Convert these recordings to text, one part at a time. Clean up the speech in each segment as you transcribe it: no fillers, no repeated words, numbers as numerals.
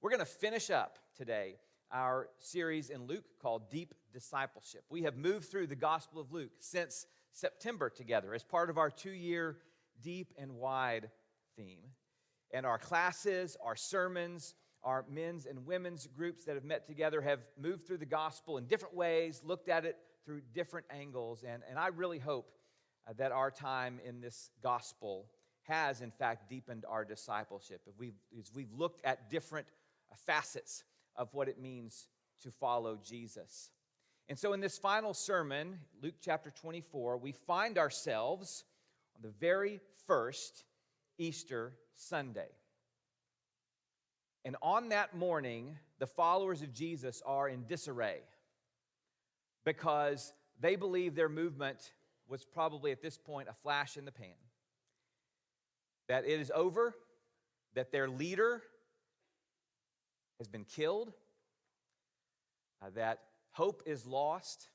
We're going to finish up today our series in Luke called Deep Discipleship. We have moved through the Gospel of Luke since September together as part of our 2-year Deep and Wide theme. And our classes, our sermons, our men's and women's groups that have met together have moved through the gospel in different ways, looked at it through different angles. And I really hope that our time in this gospel has, in fact, deepened our discipleship. As we've looked at different facets of what it means to follow Jesus. And so in this final sermon, Luke chapter 24, we find ourselves on the very first Easter Sunday. And on that morning, the followers of Jesus are in disarray because they believe their movement was probably at this point a flash in the pan. That it is over, that their leader has been killed, that hope is lost,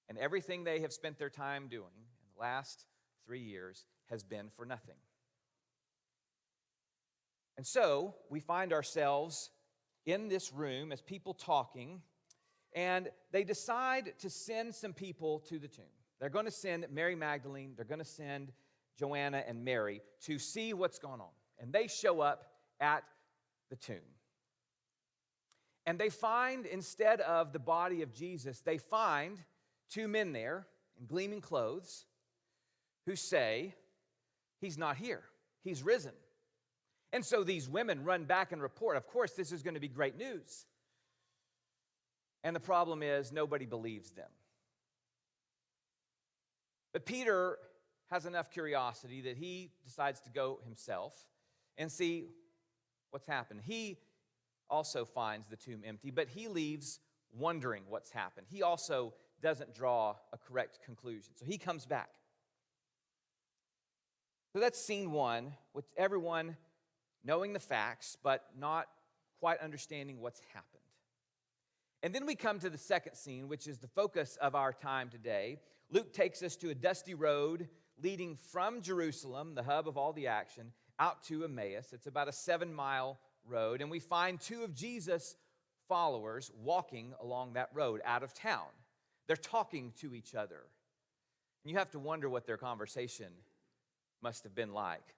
and everything they have spent their time doing in the last 3 years has been for nothing. And so we find ourselves in this room as people talking, and they decide to send some people to the tomb. They're going to send Mary Magdalene, they're going to send Joanna and Mary to see what's going on. And they show up at the tomb. And they find, instead of the body of Jesus, they find 2 men there in gleaming clothes who say, "He's not here, he's risen." And so these women run back and report, of course, this is going to be great news. And the problem is, nobody believes them. But Peter has enough curiosity that he decides to go himself and see what's happened. He also finds the tomb empty, but he leaves wondering what's happened. He also doesn't draw a correct conclusion. So he comes back. So that's scene 1, with everyone knowing the facts, but not quite understanding what's happened. And then we come to the second scene, which is the focus of our time today. Luke takes us to a dusty road leading from Jerusalem, the hub of all the action, out to Emmaus. It's about a 7-mile road, and we find 2 of Jesus' followers walking along that road out of town. They're talking to each other. And you have to wonder what their conversation must have been like.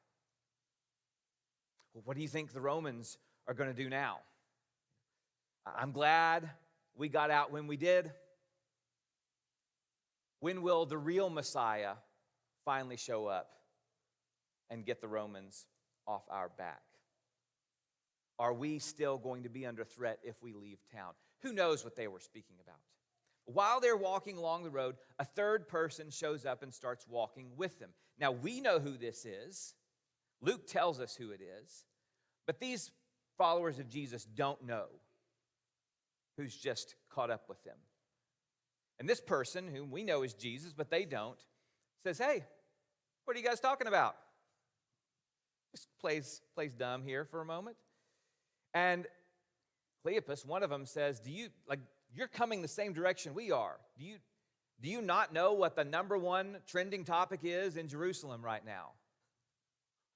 Well, what do you think the Romans are going to do now? I'm glad we got out when we did. When will the real Messiah finally show up and get the Romans off our back? Are we still going to be under threat if we leave town? Who knows what they were speaking about? While they're walking along the road, a third person shows up and starts walking with them. Now, we know who this is. Luke tells us who it is. But these followers of Jesus don't know who's just caught up with them. And this person, whom we know is Jesus, but they don't, says, "Hey, what are you guys talking about?" Just plays dumb here for a moment. And Cleopas, one of them, says, you're coming the same direction we are. Do you not know what the number 1 trending topic is in Jerusalem right now?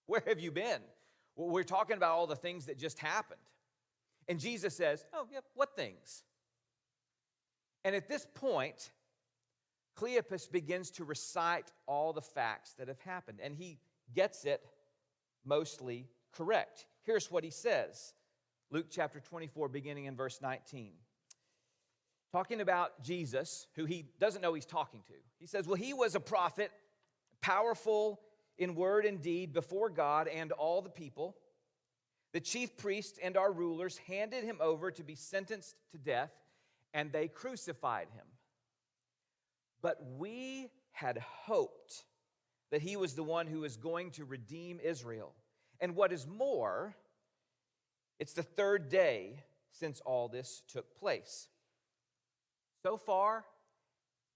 Where have you been? Well, we're talking about all the things that just happened. And Jesus says, "Oh, yep, what things?" And at this point, Cleopas begins to recite all the facts that have happened. And he gets it mostly correct. Here's what he says. Luke chapter 24, beginning in verse 19. Talking about Jesus, who he doesn't know he's talking to. He says, "Well, he was a prophet, powerful in word and deed before God and all the people. The chief priests and our rulers handed him over to be sentenced to death, and they crucified him. But we had hoped that he was the one who was going to redeem Israel. And what is more, it's the 3rd day since all this took place." So far,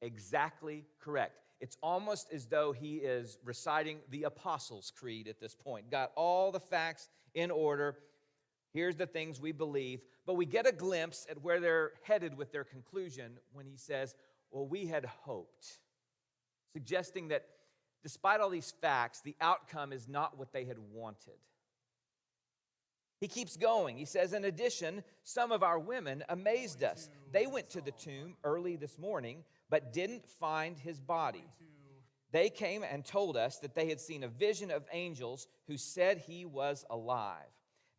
exactly correct. It's almost as though he is reciting the Apostles' Creed at this point. Got all the facts in order. Here's the things we believe. But we get a glimpse at where they're headed with their conclusion when he says, "Well, we had hoped," suggesting that despite all these facts, the outcome is not what they had wanted. He keeps going. He says, in addition, some of our women amazed us. They went to the tomb early this morning, but didn't find his body. They came and told us that they had seen a vision of angels who said he was alive.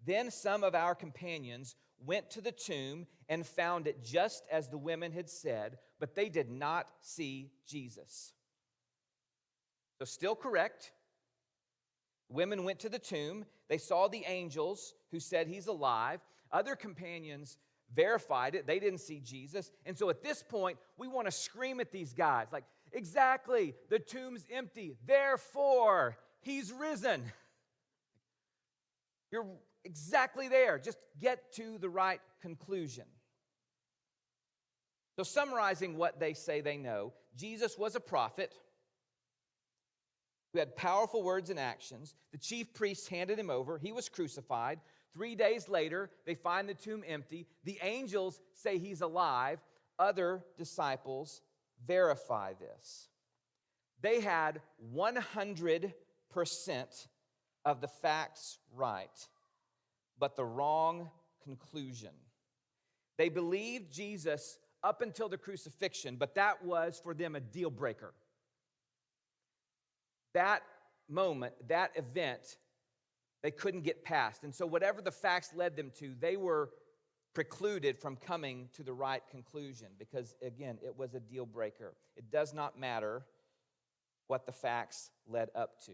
Then some of our companions went to the tomb and found it just as the women had said, but they did not see Jesus. So still correct. Women went to the tomb. They saw the angels who said he's alive. Other companions verified it. They didn't see Jesus. And so at this point, we want to scream at these guys like, exactly, the tomb's empty. Therefore, he's risen. You're exactly there. Just get to the right conclusion. So summarizing what they say they know, Jesus was a prophet who had powerful words and actions. The chief priests handed him over. He was crucified. 3 days later, they find the tomb empty. The angels say he's alive. Other disciples verify this. They had 100% of the facts right, but the wrong conclusion. They believed Jesus up until the crucifixion, but that was for them a deal breaker. That moment, that event, they couldn't get past. And so whatever the facts led them to, they were precluded from coming to the right conclusion because, again, it was a deal breaker. It does not matter what the facts led up to.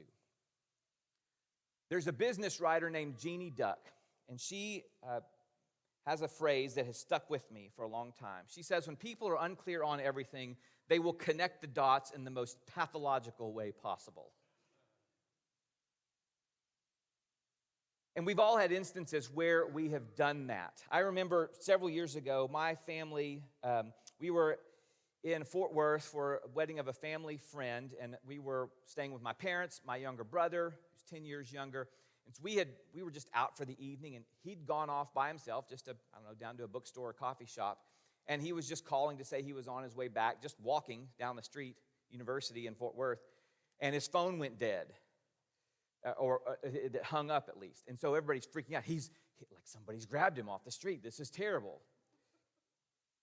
There's a business writer named Jeannie Duck, and she has a phrase that has stuck with me for a long time. She says, when people are unclear on everything, they will connect the dots in the most pathological way possible. And we've all had instances where we have done that. I remember several years ago, my family, we were in Fort Worth for a wedding of a family friend, and we were staying with my parents, my younger brother, who's 10 years younger. And so we were just out for the evening, and he'd gone off by himself, just down to a bookstore or coffee shop. And he was just calling to say he was on his way back, just walking down the street, University in Fort Worth, and his phone went dead, or it hung up at least. And so everybody's freaking out. He's like, somebody's grabbed him off the street. This is terrible.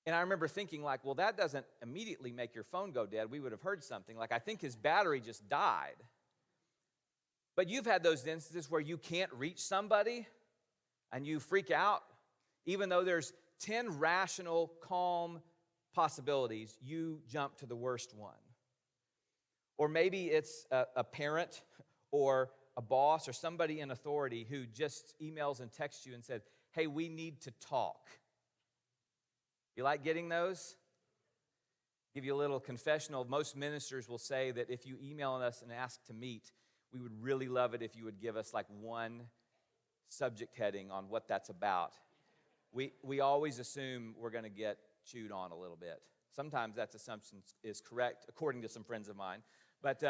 And I remember thinking like, well, that doesn't immediately make your phone go dead. We would have heard something. Like, I think his battery just died. But you've had those instances where you can't reach somebody and you freak out, even though there's 10 rational, calm possibilities, you jump to the worst one. Or maybe it's a parent or a boss or somebody in authority who just emails and texts you and said, hey, we need to talk. You like getting those? Give you a little confessional. Most ministers will say that if you email us and ask to meet, we would really love it if you would give us like one subject heading on what that's about. We always assume we're going to get chewed on a little bit. Sometimes that assumption is correct, according to some friends of mine. But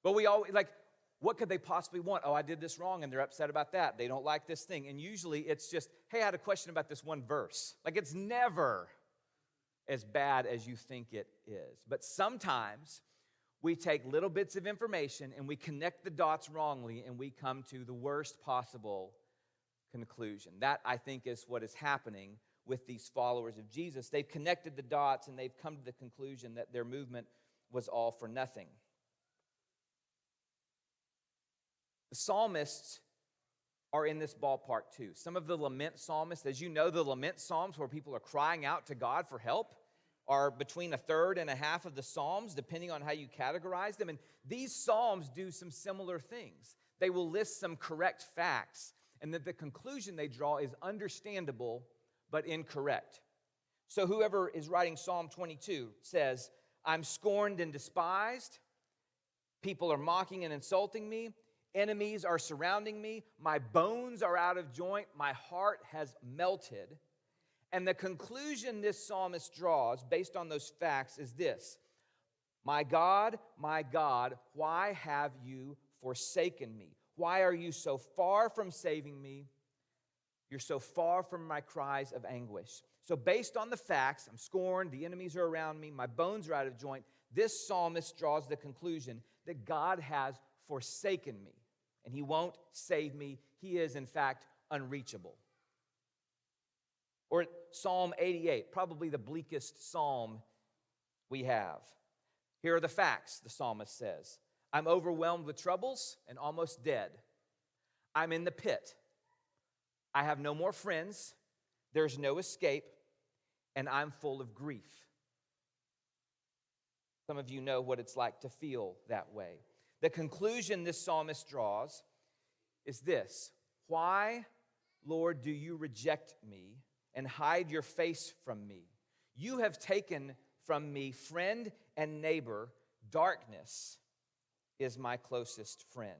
we always, like, what could they possibly want? Oh, I did this wrong, and they're upset about that. They don't like this thing. And usually it's just, hey, I had a question about this one verse. Like, it's never as bad as you think it is. But sometimes we take little bits of information and we connect the dots wrongly, and we come to the worst possible conclusion. That, I think, is what is happening with these followers of Jesus. They've connected the dots, and they've come to the conclusion that their movement was all for nothing. The psalmists are in this ballpark too. Some of the lament psalmists, as you know, the lament psalms where people are crying out to God for help are between a third and a half of the psalms, depending on how you categorize them. And these psalms do some similar things. They will list some correct facts, and that the conclusion they draw is understandable but incorrect. So whoever is writing Psalm 22 says, I'm scorned and despised. People are mocking and insulting me. Enemies are surrounding me. My bones are out of joint. My heart has melted. And the conclusion this psalmist draws based on those facts is this: my God, why have you forsaken me? Why are you so far from saving me? You're so far from my cries of anguish. So based on the facts, I'm scorned, the enemies are around me, my bones are out of joint, this psalmist draws the conclusion that God has forsaken me, and he won't save me, he is, in fact, unreachable. Or Psalm 88, probably the bleakest psalm we have. Here are the facts, the psalmist says. I'm overwhelmed with troubles and almost dead. I'm in the pit. I have no more friends. There's no escape, and I'm full of grief. Some of you know what it's like to feel that way. The conclusion this psalmist draws is this: why, Lord, do you reject me and hide your face from me? You have taken from me friend and neighbor. Darkness is my closest friend.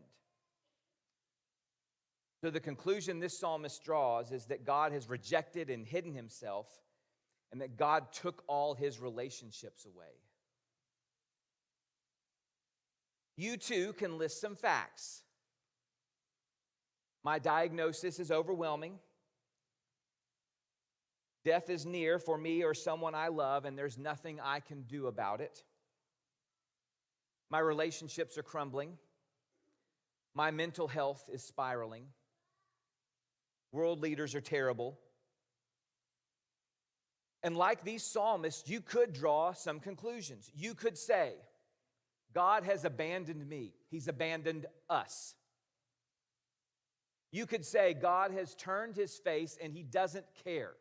So the conclusion this psalmist draws is that God has rejected and hidden himself, and that God took all his relationships away. You too can list some facts. My diagnosis is overwhelming. Death is near for me or someone I love, and there's nothing I can do about it. My relationships are crumbling. My mental health is spiraling. World leaders are terrible. And like these psalmists, you could draw some conclusions. You could say, God has abandoned me. He's abandoned us. You could say, God has turned his face and he doesn't care.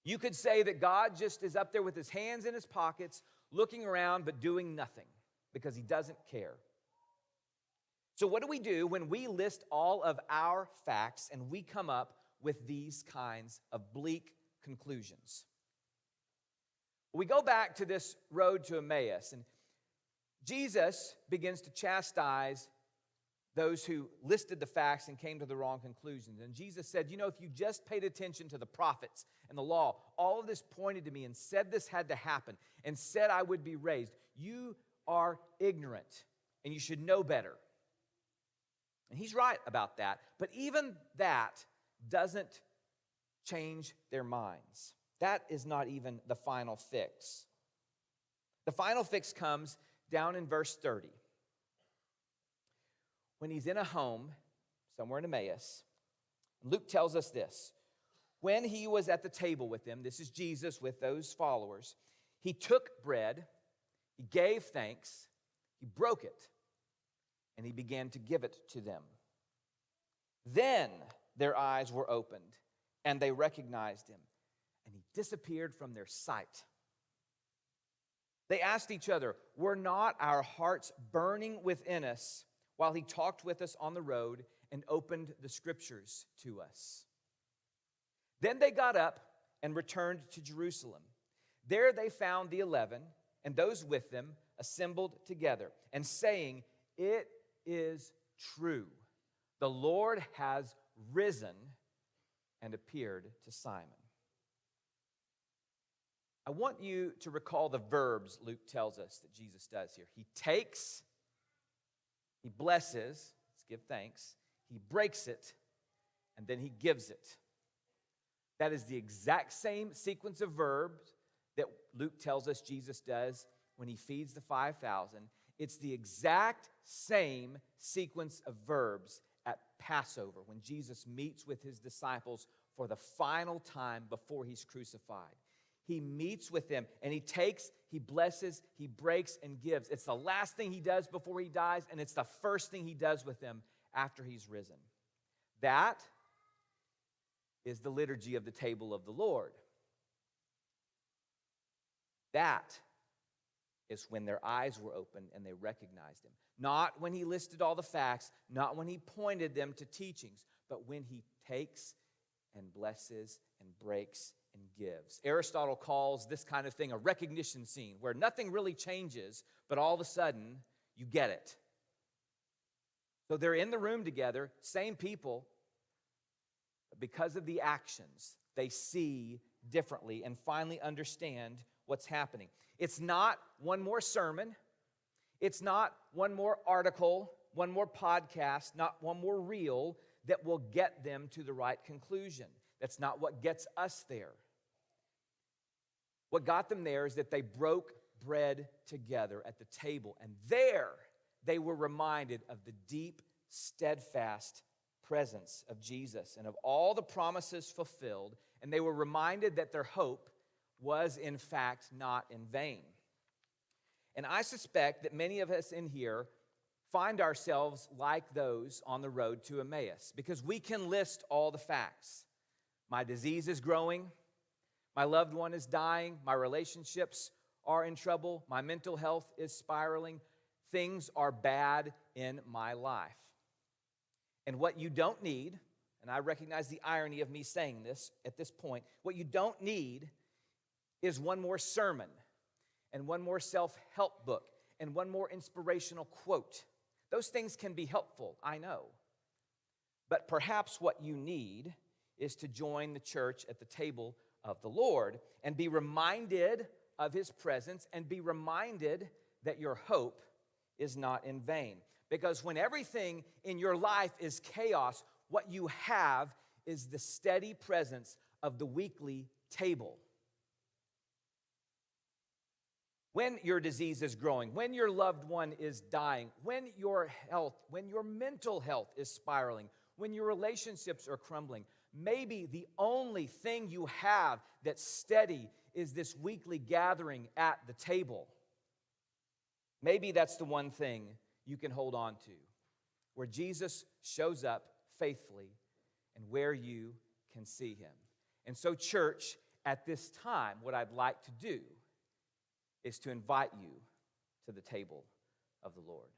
You could say that God just is up there with his hands in his pockets, looking around but doing nothing because he doesn't care. So what do we do when we list all of our facts and we come up with these kinds of bleak conclusions? We go back to this road to Emmaus, and Jesus begins to chastise those who listed the facts and came to the wrong conclusions. And Jesus said, if you just paid attention to the prophets and the law, all of this pointed to me and said this had to happen and said I would be raised. You are ignorant and you should know better. And he's right about that. But even that doesn't change their minds. That is not even the final fix. The final fix comes down in verse 30. When he's in a home somewhere in Emmaus, Luke tells us this. When he was at the table with them, this is Jesus with those followers, he took bread, he gave thanks, he broke it, and he began to give it to them. Then their eyes were opened, and they recognized him, and he disappeared from their sight. They asked each other, were not our hearts burning within us while he talked with us on the road and opened the scriptures to us? Then they got up and returned to Jerusalem. There they found the 11 and those with them assembled together and saying, it is true. The Lord has risen and appeared to Simon. I want you to recall the verbs Luke tells us that Jesus does here. He takes, he blesses, let's give thanks, he breaks it, and then he gives it. That is the exact same sequence of verbs that Luke tells us Jesus does when he feeds the 5,000. It's the exact same sequence of verbs at Passover when Jesus meets with his disciples for the final time before he's crucified. He meets with them and he takes, he blesses, he breaks, and gives. It's the last thing he does before he dies, and it's the first thing he does with them after he's risen. That is the liturgy of the table of the Lord. That is when their eyes were opened and they recognized him. Not when he listed all the facts, not when he pointed them to teachings, but when he takes and blesses and breaks and gives. Aristotle calls this kind of thing a recognition scene, where nothing really changes, but all of a sudden you get it. So they're in the room together, same people, but because of the actions, they see differently and finally understand what's happening. It's not one more sermon. It's not one more article, one more podcast, not one more reel that will get them to the right conclusion. That's not what gets us there. What got them there is that they broke bread together at the table, and there they were reminded of the deep steadfast presence of Jesus and of all the promises fulfilled, and they were reminded that their hope was in fact not in vain. And I suspect that many of us in here find ourselves like those on the road to Emmaus, because we can list all the facts. My disease is growing, my loved one is dying, my relationships are in trouble, my mental health is spiraling, things are bad in my life. And what you don't need, and I recognize the irony of me saying this at this point, what you don't need is one more sermon and one more self-help book and one more inspirational quote. Those things can be helpful, I know. But perhaps what you need is to join the church at the table of the Lord and be reminded of his presence and be reminded that your hope is not in vain. Because when everything in your life is chaos, what you have is the steady presence of the weekly table. When your disease is growing, when your loved one is dying, when your mental health is spiraling, when your relationships are crumbling, maybe the only thing you have that's steady is this weekly gathering at the table. Maybe that's the one thing you can hold on to, where Jesus shows up faithfully and where you can see him. And so, church, at this time, what I'd like to do is to invite you to the table of the Lord.